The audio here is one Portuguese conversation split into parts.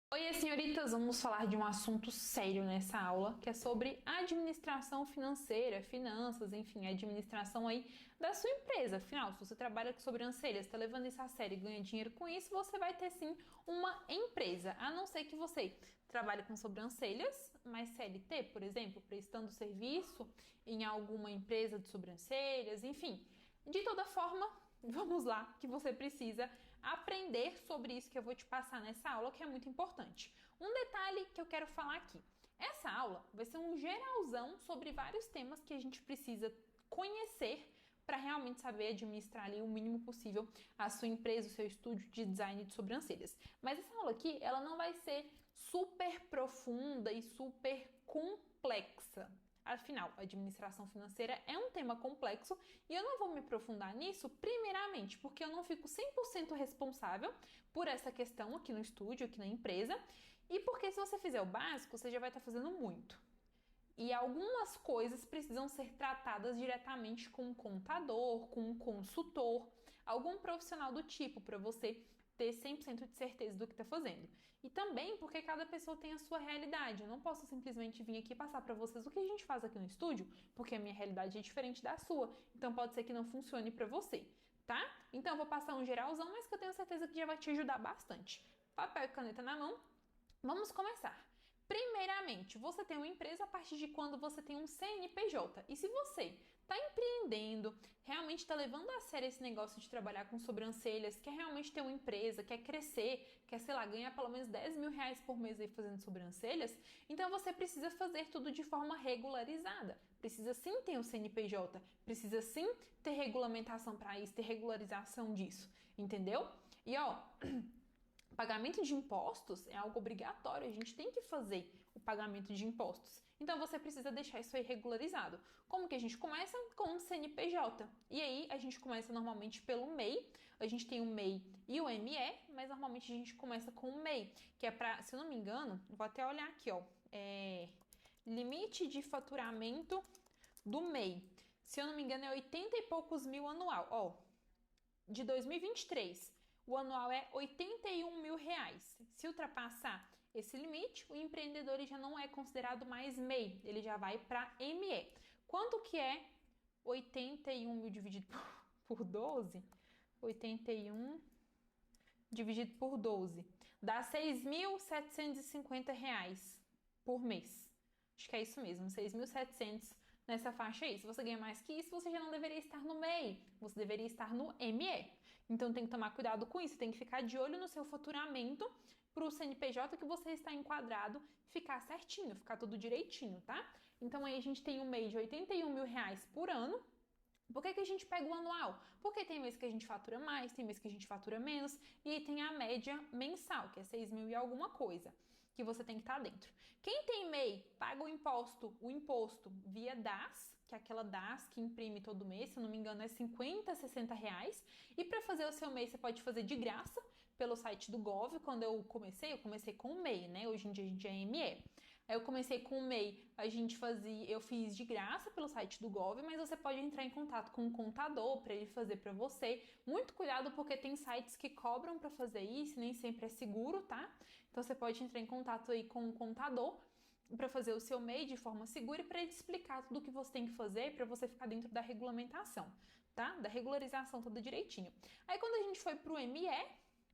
Oi, senhoritas, vamos falar de um assunto sério nessa aula, que é sobre administração financeira, finanças, enfim, administração aí da sua empresa. Afinal, se você trabalha com sobrancelhas, está levando isso a sério e ganha dinheiro com isso, você vai ter sim uma empresa, a não ser que você trabalhe com sobrancelhas, mas CLT, por exemplo, prestando serviço em alguma empresa de sobrancelhas, enfim. De toda forma, vamos lá, que você precisa aprender sobre isso que eu vou te passar nessa aula, que é muito importante. Um detalhe que eu quero falar aqui. Essa aula vai ser um geralzão sobre vários temas que a gente precisa conhecer para realmente saber administrar ali o mínimo possível a sua empresa, o seu estúdio de design de sobrancelhas. Mas essa aula aqui, ela não vai ser super profunda e super complexa. Afinal, a administração financeira é um tema complexo e eu não vou me aprofundar nisso, primeiramente, porque eu não fico 100% responsável por essa questão aqui no estúdio, aqui na empresa, e porque se você fizer o básico, você já vai estar fazendo muito. E algumas coisas precisam ser tratadas diretamente com um contador, com um consultor, algum profissional do tipo para você ter 100% de certeza do que está fazendo. E também porque cada pessoa tem a sua realidade. Eu não posso simplesmente vir aqui passar para vocês o que a gente faz aqui no estúdio, porque a minha realidade é diferente da sua. Então pode ser que não funcione para você, tá? Então eu vou passar um geralzão, mas que eu tenho certeza que já vai te ajudar bastante. Papel e caneta na mão. Vamos começar. Primeiramente, você tem uma empresa a partir de quando você tem um CNPJ. E se você está empreendendo, realmente está levando a sério esse negócio de trabalhar com sobrancelhas, quer realmente ter uma empresa, quer crescer, quer, sei lá, ganhar pelo menos 10 mil reais por mês aí fazendo sobrancelhas, então você precisa fazer tudo de forma regularizada. Precisa sim ter um CNPJ, precisa sim ter regulamentação para isso, ter regularização disso, entendeu? E ó, pagamento de impostos é algo obrigatório, a gente tem que fazer o pagamento de impostos. Então você precisa deixar isso aí regularizado. Como que a gente começa? Com o CNPJ. E aí a gente começa normalmente pelo MEI. A gente tem o MEI e o ME, mas normalmente a gente começa com o MEI, que é para, se eu não me engano, vou até olhar aqui, ó, limite de faturamento do MEI. Se eu não me engano é 80 e poucos mil anual, ó, de 2023. O anual é 81 mil reais. Se ultrapassar esse limite, o empreendedor já não é considerado mais MEI, ele já vai para ME. Quanto que é 81 mil dividido por 12? 81 dividido por 12 dá 6.750 reais por mês. Acho que é isso mesmo, 6.700 nessa faixa aí. Se você ganha mais que isso, você já não deveria estar no MEI, você deveria estar no ME. Então tem que tomar cuidado com isso, tem que ficar de olho no seu faturamento para o CNPJ que você está enquadrado ficar certinho, ficar tudo direitinho, tá? Então aí a gente tem um MEI de 81 mil reais por ano. Por que a gente pega o anual? Porque tem mês que a gente fatura mais, tem mês que a gente fatura menos, e aí tem a média mensal, que é 6 mil e alguma coisa, que você tem que estar dentro. Quem tem MEI paga o imposto via DAS, que é aquela DAS que imprime todo mês, se eu não me engano é 50, 60 reais, e para fazer o seu MEI você pode fazer de graça pelo site do Gov. Quando eu comecei com o MEI, né? Hoje em dia a gente é ME. Aí eu comecei com o MEI, eu fiz de graça pelo site do Gov, mas você pode entrar em contato com um contador para ele fazer para você. Muito cuidado porque tem sites que cobram para fazer isso, nem sempre é seguro, tá? Então você pode entrar em contato aí com um contador para fazer o seu MEI de forma segura e para ele explicar tudo o que você tem que fazer para você ficar dentro da regulamentação, tá? Da regularização toda direitinho. Aí quando a gente foi pro ME,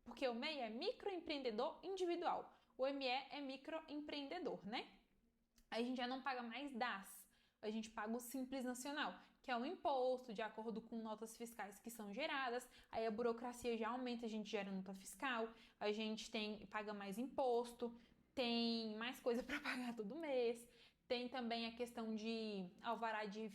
porque o MEI é microempreendedor individual, o ME é microempreendedor, né? Aí a gente já não paga mais DAS, a gente paga o Simples Nacional, que é um imposto de acordo com notas fiscais que são geradas. Aí a burocracia já aumenta, a gente gera nota fiscal, a gente paga mais imposto, tem mais coisa para pagar todo mês. Tem também a questão de alvará de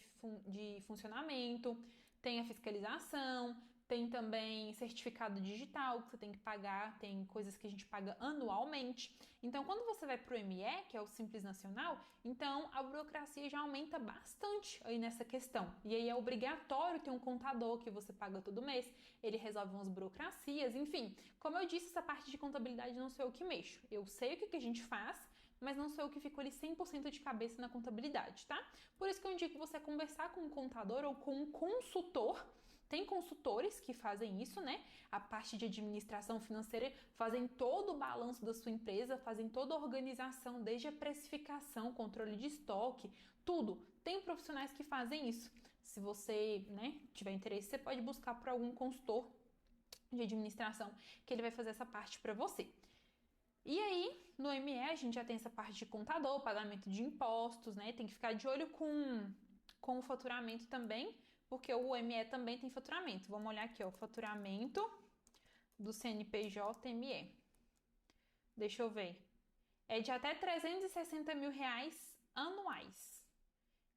funcionamento, tem a fiscalização, tem também certificado digital que você tem que pagar, tem coisas que a gente paga anualmente. Então, quando você vai para o ME, que é o Simples Nacional, então a burocracia já aumenta bastante aí nessa questão. E aí é obrigatório ter um contador que você paga todo mês, ele resolve umas burocracias, enfim. Como eu disse, essa parte de contabilidade não sou eu que mexo. Eu sei o que a gente faz, mas não sou eu que fico ali 100% de cabeça na contabilidade, tá? Por isso que eu indico você conversar com um contador ou com um consultor Tem consultores que fazem isso, né? A parte de administração financeira fazem todo o balanço da sua empresa, fazem toda a organização, desde a precificação, controle de estoque, tudo. Tem profissionais que fazem isso. Se você, né, tiver interesse, você pode buscar por algum consultor de administração que ele vai fazer essa parte para você. E aí, no ME, a gente já tem essa parte de contador, pagamento de impostos, né? Tem que ficar de olho com o faturamento também, porque o ME também tem faturamento. Vamos olhar aqui, ó, o faturamento do CNPJ ME. Deixa eu ver. É de até 360 mil reais anuais.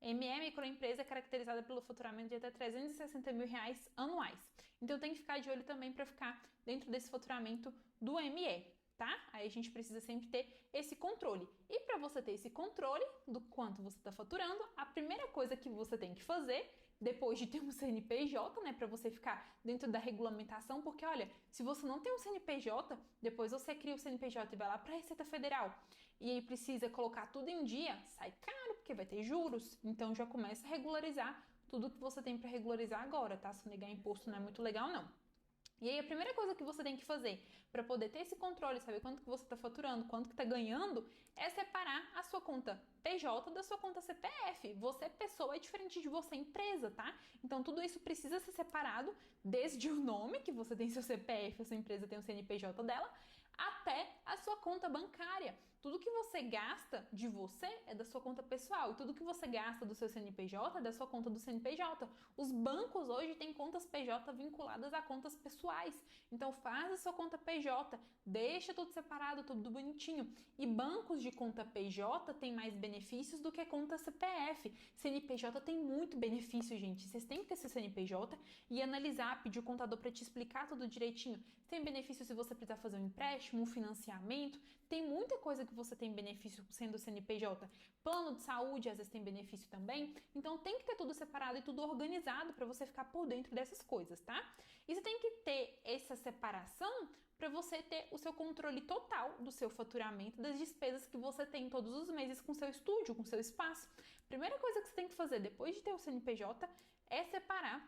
ME, microempresa, é caracterizada pelo faturamento de até 360 mil reais anuais. Então, tem que ficar de olho também para ficar dentro desse faturamento do ME, tá? Aí a gente precisa sempre ter esse controle. E para você ter esse controle do quanto você está faturando, a primeira coisa que você tem que fazer, depois de ter um CNPJ, né, para você ficar dentro da regulamentação, porque olha, se você não tem um CNPJ, depois você cria o CNPJ e vai lá para a Receita Federal, e aí precisa colocar tudo em dia, sai caro, porque vai ter juros, então já começa a regularizar tudo que você tem para regularizar agora, tá? Se negar imposto não é muito legal, não. E aí a primeira coisa que você tem que fazer para poder ter esse controle, saber quanto que você está faturando, quanto que está ganhando, é separar a sua conta PJ da sua conta CPF. Você, pessoa, é diferente de você, empresa, tá? Então tudo isso precisa ser separado, desde o nome, que você tem seu CPF, a sua empresa tem o CNPJ dela, até a sua conta bancária. Tudo que você gasta de você é da sua conta pessoal e tudo que você gasta do seu CNPJ é da sua conta do CNPJ. Os bancos hoje têm contas PJ vinculadas a contas pessoais. Então faz a sua conta PJ, deixa tudo separado, tudo bonitinho. E bancos de conta PJ têm mais benefícios do que conta CPF. CNPJ tem muito benefício, gente. Vocês têm que ter seu CNPJ e analisar, pedir o contador para te explicar tudo direitinho. Tem benefício se você precisar fazer um empréstimo, um financiamento. Tem muita coisa que você tem benefício sendo CNPJ. Plano de saúde, às vezes, tem benefício também. Então, tem que ter tudo separado e tudo organizado para você ficar por dentro dessas coisas, tá? E você tem que ter essa separação para você ter o seu controle total do seu faturamento, das despesas que você tem todos os meses com o seu estúdio, com o seu espaço. Primeira coisa que você tem que fazer depois de ter o CNPJ é separar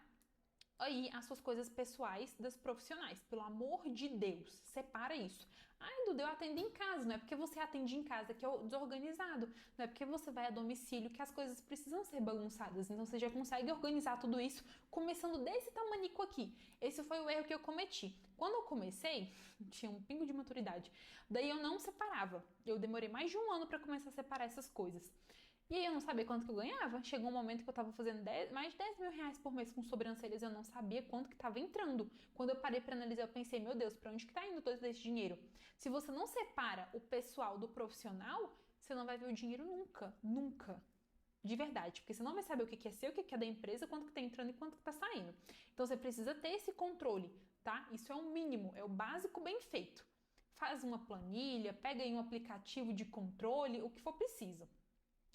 aí as suas coisas pessoais das profissionais. Pelo amor de Deus, separa isso. Ai, Duda, eu atendo em casa. Não é porque você atende em casa que é desorganizado. Não é porque você vai a domicílio que as coisas precisam ser bagunçadas. Então, você já consegue organizar tudo isso começando desse tamanico aqui. Esse foi o erro que eu cometi. Quando eu comecei, tinha um pingo de maturidade. Daí eu não separava. Eu demorei mais de um ano para começar a separar essas coisas. E aí eu não sabia quanto que eu ganhava. Chegou um momento que eu tava fazendo mais de 10 mil reais por mês com sobrancelhas e eu não sabia quanto que tava entrando. Quando eu parei para analisar, eu pensei, meu Deus, para onde que tá indo todo esse dinheiro? Se você não separa o pessoal do profissional, você não vai ver o dinheiro nunca, nunca. De verdade, porque você não vai saber o que é seu, o que é da empresa, quanto que tá entrando e quanto que tá saindo. Então você precisa ter esse controle, tá? Isso é o mínimo, é o básico bem feito. Faz uma planilha, pega aí um aplicativo de controle, o que for preciso.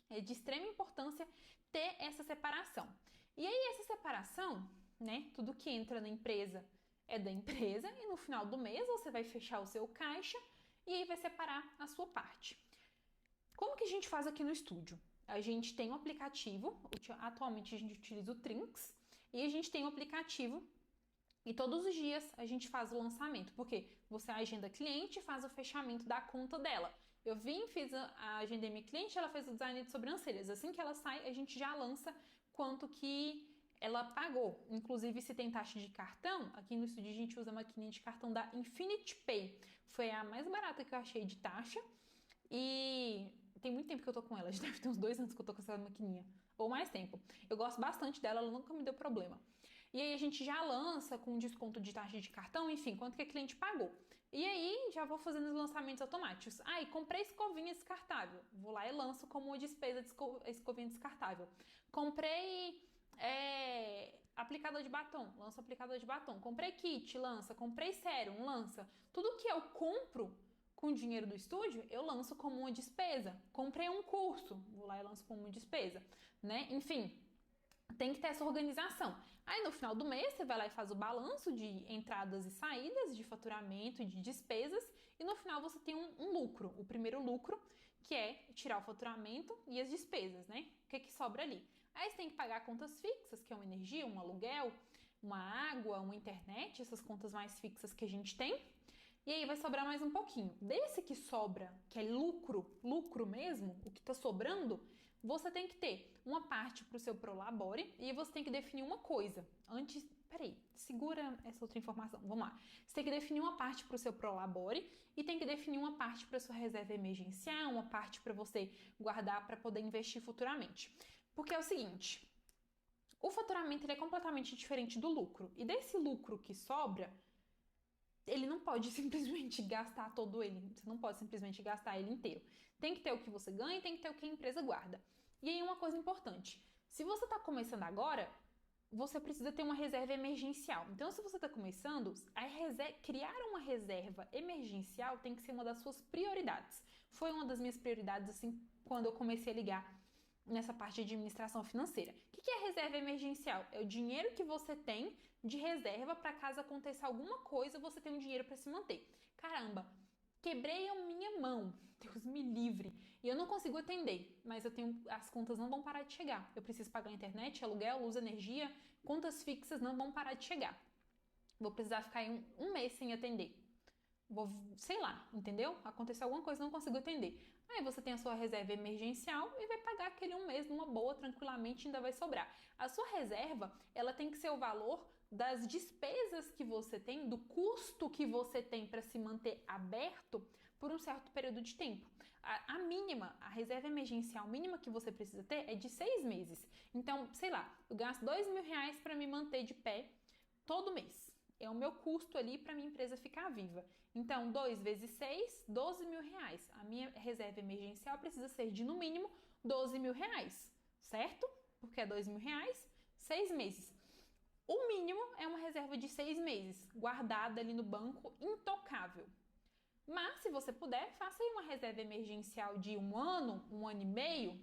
É de extrema importância ter essa separação. E aí essa separação, né, tudo que entra na empresa é da empresa e no final do mês você vai fechar o seu caixa e aí vai separar a sua parte. Como que a gente faz aqui no estúdio? A gente tem um aplicativo, atualmente a gente utiliza o Trinx, e a gente tem um aplicativo e todos os dias a gente faz o lançamento, porque você agenda cliente e faz o fechamento da conta dela. Eu fiz a agenda minha cliente, ela fez o design de sobrancelhas. Assim que ela sai, a gente já lança quanto que ela pagou. Inclusive, se tem taxa de cartão, aqui no estúdio a gente usa a maquininha de cartão da Infinity Pay. Foi a mais barata que eu achei de taxa e tem muito tempo que eu tô com ela, já deve ter uns 2 anos que eu tô com essa maquininha, ou mais tempo. Eu gosto bastante dela, ela nunca me deu problema. E aí a gente já lança com desconto de taxa de cartão, enfim, quanto que a cliente pagou. E aí já vou fazendo os lançamentos automáticos. Ah, e comprei escovinha descartável. Vou lá e lanço como uma despesa de escovinha descartável. Comprei aplicador de batom, lança aplicador de batom. Comprei kit, lança. Comprei sérum, lança. Tudo que eu compro com o dinheiro do estúdio, eu lanço como uma despesa. Comprei um curso, vou lá e lanço como uma despesa, né? Enfim, tem que ter essa organização. Aí no final do mês você vai lá e faz o balanço de entradas e saídas, de faturamento e de despesas, e no final você tem um lucro. O primeiro lucro, que é tirar o faturamento e as despesas, né? O que sobra ali? Aí você tem que pagar contas fixas, que é uma energia, um aluguel, uma água, uma internet, essas contas mais fixas que a gente tem. E aí vai sobrar mais um pouquinho. Desse que sobra, que é lucro mesmo, o que está sobrando, você tem que ter uma parte para o seu Prolabore e você tem que definir uma coisa. Antes, peraí, segura essa outra informação. Vamos lá. Você tem que definir uma parte para o seu Prolabore e tem que definir uma parte para sua reserva emergencial, uma parte para você guardar para poder investir futuramente. Porque é o seguinte, o faturamento ele é completamente diferente do lucro. E desse lucro que sobra, ele não pode simplesmente gastar todo ele. Você não pode simplesmente gastar ele inteiro. Tem que ter o que você ganha e tem que ter o que a empresa guarda. E aí uma coisa importante. Se você está começando agora, você precisa ter uma reserva emergencial. Então, se você está começando, criar uma reserva emergencial tem que ser uma das suas prioridades. Foi uma das minhas prioridades, assim, quando eu comecei a ligar nessa parte de administração financeira. O que é reserva emergencial? É o dinheiro que você tem de reserva para caso aconteça alguma coisa, você tem um dinheiro para se manter. Caramba, quebrei a minha mão, Deus me livre, e eu não consigo atender, mas as contas não vão parar de chegar. Eu preciso pagar a internet, aluguel, luz, energia, contas fixas não vão parar de chegar. Vou precisar ficar aí um mês sem atender. Sei lá, entendeu? Aconteceu alguma coisa, não consigo atender. Aí você tem a sua reserva emergencial e vai pagar aquele um mês numa boa, tranquilamente, ainda vai sobrar. A sua reserva, ela tem que ser o valor das despesas que você tem, do custo que você tem para se manter aberto por um certo período de tempo. A mínima, a reserva emergencial mínima que você precisa ter é de 6 meses. Então, sei lá, eu gasto R$2.000 para me manter de pé todo mês. É o meu custo ali para minha empresa ficar viva. Então, 2 vezes 6, R$12.000. A minha reserva emergencial precisa ser de, no mínimo, R$12.000, certo? Porque é R$2.000, 6 meses. O mínimo é uma reserva de 6 meses, guardada ali no banco, intocável. Mas, se você puder, faça aí uma reserva emergencial de 1 ano e meio.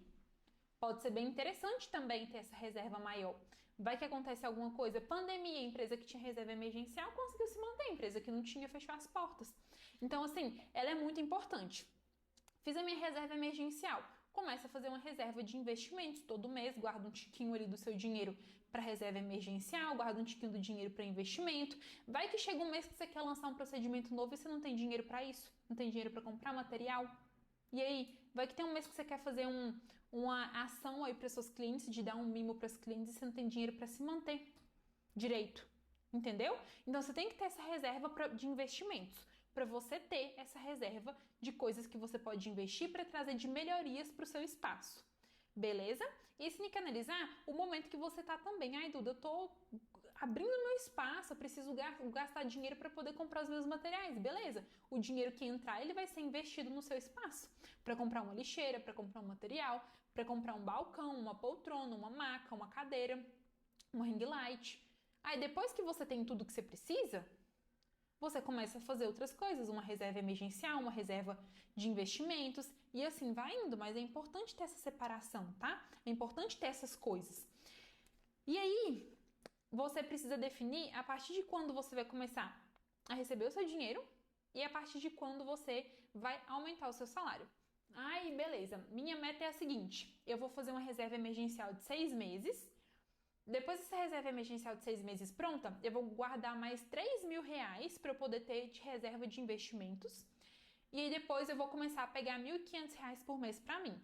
Pode ser bem interessante também ter essa reserva maior. Vai que acontece alguma coisa, pandemia, a empresa que tinha reserva emergencial conseguiu se manter, a empresa que não tinha fechou as portas. Então, assim, ela é muito importante. Fiz a minha reserva emergencial. Começa a fazer uma reserva de investimentos. Todo mês guarda um tiquinho ali do seu dinheiro para reserva emergencial, guarda um tiquinho do dinheiro para investimento. Vai que chega um mês que você quer lançar um procedimento novo e você não tem dinheiro para isso, não tem dinheiro para comprar material. E aí, vai que tem um mês que você quer fazer uma ação aí para seus clientes, de dar um mimo para os clientes e você não tem dinheiro para se manter direito. Entendeu? Então, você tem que ter essa reserva de investimentos, para você ter essa reserva de coisas que você pode investir para trazer de melhorias para o seu espaço. Beleza? E se tem que analisar o momento que você tá também. Ai, Duda, eu tô abrindo meu espaço, eu preciso gastar dinheiro para poder comprar os meus materiais. Beleza? O dinheiro que entrar, ele vai ser investido no seu espaço. Para comprar uma lixeira, para comprar um material, para comprar um balcão, uma poltrona, uma maca, uma cadeira, um ring light. Aí depois que você tem tudo que você precisa, você começa a fazer outras coisas, uma reserva emergencial, uma reserva de investimentos e assim vai indo, mas é importante ter essa separação, tá? É importante ter essas coisas. E aí, você precisa definir a partir de quando você vai começar a receber o seu dinheiro e a partir de quando você vai aumentar o seu salário. Ai, beleza, minha meta é a seguinte, eu vou fazer uma reserva emergencial de 6 meses. Depois dessa reserva emergencial de 6 meses pronta, eu vou guardar mais R$3.000 para eu poder ter de reserva de investimentos. E aí depois eu vou começar a pegar R$1.500 por mês para mim.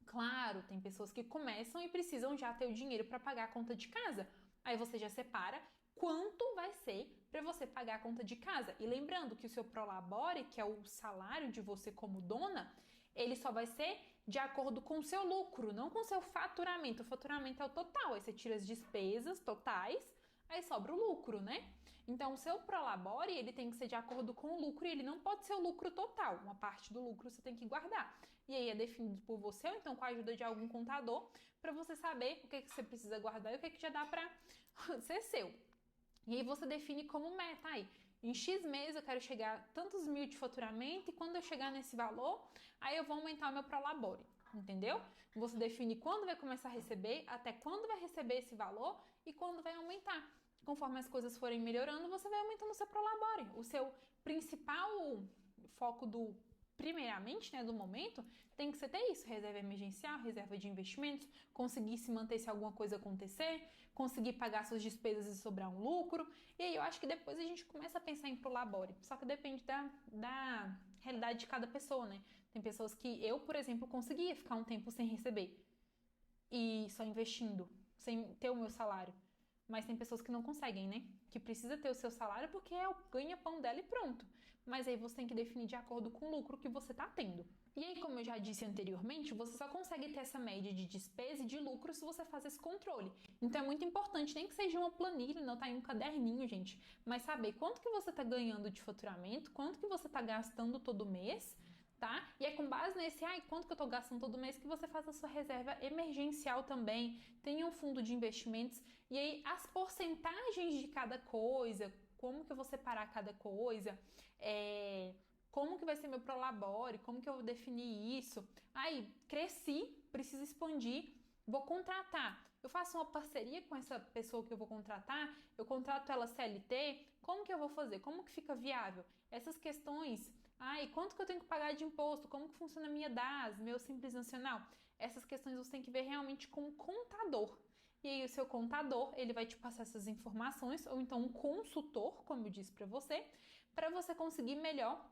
Claro, tem pessoas que começam e precisam já ter o dinheiro para pagar a conta de casa. Aí você já separa quanto vai ser para você pagar a conta de casa. E lembrando que o seu Prolabore, que é o salário de você como dona, ele só vai ser de acordo com o seu lucro, não com o seu faturamento. O faturamento é o total, aí você tira as despesas totais, aí sobra o lucro, né? Então, o seu Prolabore, ele tem que ser de acordo com o lucro e ele não pode ser o lucro total. Uma parte do lucro você tem que guardar. E aí é definido por você, ou então com a ajuda de algum contador, para você saber o que você precisa guardar e o que já dá para ser seu. E aí você define como meta aí. Em X meses eu quero chegar a tantos mil de faturamento e quando eu chegar nesse valor, aí eu vou aumentar o meu Prolabore, entendeu? Você define quando vai começar a receber, até quando vai receber esse valor e quando vai aumentar. Conforme as coisas forem melhorando, você vai aumentando o seu Prolabore. O seu principal foco do primeiramente, né, do momento, tem que ser ter isso, reserva emergencial, reserva de investimentos, conseguir se manter se alguma coisa acontecer, conseguir pagar suas despesas e sobrar um lucro. E aí eu acho que depois a gente começa a pensar em prolabore. Só que depende da realidade de cada pessoa, né? Tem pessoas que eu, por exemplo, conseguia ficar um tempo sem receber e só investindo, sem ter o meu salário. Mas tem pessoas que não conseguem, né? Que precisa ter o seu salário porque é o ganha-pão dela e pronto. Mas aí você tem que definir de acordo com o lucro que você está tendo. E aí, como eu já disse anteriormente, você só consegue ter essa média de despesa e de lucro se você faz esse controle. Então é muito importante, nem que seja uma planilha, não tá em um caderninho, gente, mas saber quanto que você está ganhando de faturamento, quanto que você está gastando todo mês, tá? E é com base nesse, quanto que eu tô gastando todo mês, que você faz a sua reserva emergencial também, tem um fundo de investimentos, e aí as porcentagens de cada coisa, como que eu vou separar cada coisa, como que vai ser meu prolabore, como que eu vou definir isso. Aí, cresci, preciso expandir, vou contratar. Eu faço uma parceria com essa pessoa que eu vou contratar, eu contrato ela CLT, como que eu vou fazer? Como que fica viável? Essas questões, e quanto que eu tenho que pagar de imposto? Como que funciona a minha DAS, meu Simples Nacional? Essas questões você tem que ver realmente com o contador. E aí o seu contador, ele vai te passar essas informações, ou então um consultor, como eu disse para você conseguir melhor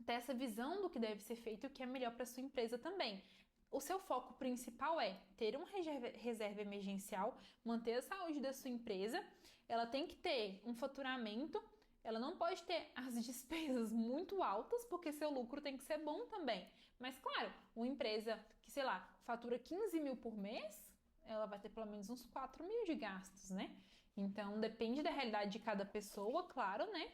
ter essa visão do que deve ser feito e o que é melhor para sua empresa também. O seu foco principal é ter uma reserva emergencial, manter a saúde da sua empresa, ela tem que ter um faturamento, ela não pode ter as despesas muito altas, porque seu lucro tem que ser bom também. Mas claro, uma empresa que, sei lá, fatura 15 mil por mês, ela vai ter pelo menos uns 4 mil de gastos, né? Então, depende da realidade de cada pessoa, claro, né?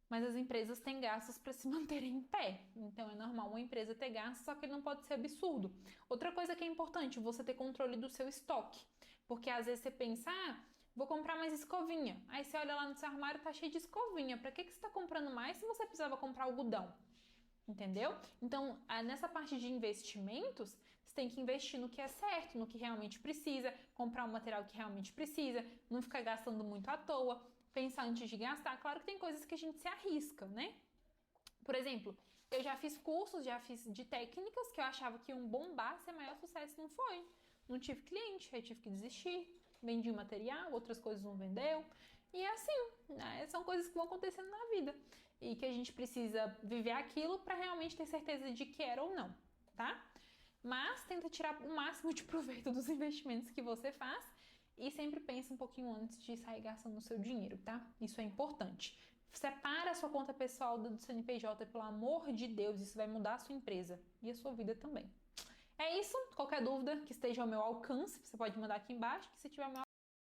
Mas as empresas têm gastos para se manterem em pé. Então é normal uma empresa ter gastos, só que não pode ser absurdo. Outra coisa que é importante, você ter controle do seu estoque. Porque às vezes você pensa, vou comprar mais escovinha. Aí você olha lá no seu armário, tá cheio de escovinha. Para que você está comprando mais se você precisava comprar algodão? Entendeu? Então, nessa parte de investimentos, você tem que investir no que é certo, no que realmente precisa, comprar o material que realmente precisa, não ficar gastando muito à toa, pensar antes de gastar. Claro que tem coisas que a gente se arrisca, né? Por exemplo, eu já fiz cursos, já fiz de técnicas que eu achava que iam bombar, ser maior sucesso, não foi. Não tive cliente, aí tive que desistir, vendi o material, outras coisas não vendeu. E é assim, né? São coisas que vão acontecendo na vida e que a gente precisa viver aquilo para realmente ter certeza de que era ou não, tá? Mas tenta tirar o máximo de proveito dos investimentos que você faz e sempre pensa um pouquinho antes de sair gastando o seu dinheiro, tá? Isso é importante. Separa a sua conta pessoal do CNPJ, pelo amor de Deus, isso vai mudar a sua empresa e a sua vida também. É isso, qualquer dúvida que esteja ao meu alcance, você pode mandar aqui embaixo, que se tiver ao meu